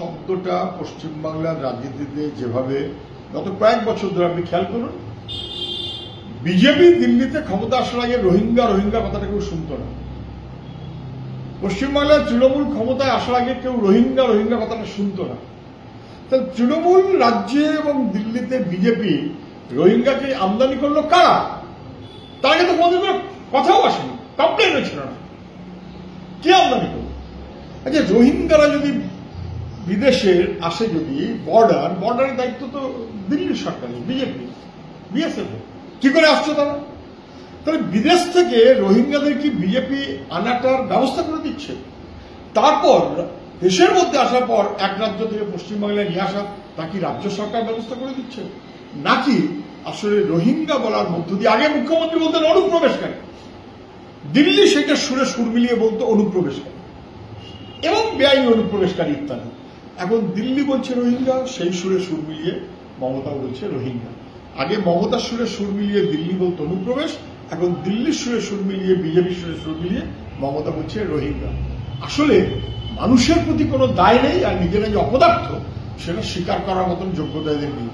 শব্দটা পশ্চিমবাংলার রাজনীতিতে যেভাবে গত কয়েক বছর ধরে আপনি খেয়াল করুন, বিজেপি দিল্লিতে ক্ষমতা আসার আগে রোহিঙ্গা রোহিঙ্গা কথাটা কেউ শুনত না। পশ্চিমবাংলার তৃণমূল ক্ষমতায় আসার আগে কেউ রোহিঙ্গা রোহিঙ্গা কথাটা শুনত না। তাহলে তৃণমূল রাজ্যে এবং দিল্লিতে বিজেপি রোহিঙ্গাকে আমদানি করলো কারা? তার আগে তো কোনোদিন কোনো কথাও আসেনি, কমপ্লেন হয়েছিল না। কে আমদানি করলো? আচ্ছা, রোহিঙ্গারা যদি বিদেশের আসে, যদি বর্ডারের দায়িত্ব তো দিল্লির সরকারের, বিজেপি বিএসএফ, কি করে আসছে তারা? তাহলে বিদেশ থেকে রোহিঙ্গাদের কি বিজেপি আনাটার ব্যবস্থা করে দিচ্ছে? তারপর দেশের মধ্যে আসার পর এক রাজ্য থেকে পশ্চিমবাংলায় নিয়ে আসা তা কি রাজ্য সরকার ব্যবস্থা করে দিচ্ছে? নাকি আসলে রোহিঙ্গা বলার মধ্য দিয়ে আগে মুখ্যমন্ত্রী বলতেন অনুপ্রবেশকারী, দিল্লি সেটা সুরে সুর মিলিয়ে বলতো অনুপ্রবেশকারী এবং বেআইনি অনুপ্রবেশকারী ইত্যাদি। এখন দিল্লি বলছে রোহিঙ্গা, সেই সুরে সুর মিলিয়ে মমতা বলছে রোহিঙ্গা। আগে মমতার সুরে সুর মিলিয়ে দিল্লি বলতো অনুপ্রবেশ, এখন দিল্লির সুরে সুর মিলিয়ে বিজেপির সুরে সুর মিলিয়ে মমতা বলছে রোহিঙ্গা। আসলে মানুষের প্রতি কোনো দায় নেই, আর নিজেরা যে অপদার্থ সেটা স্বীকার করার মতন যোগ্যতা এদের নেই।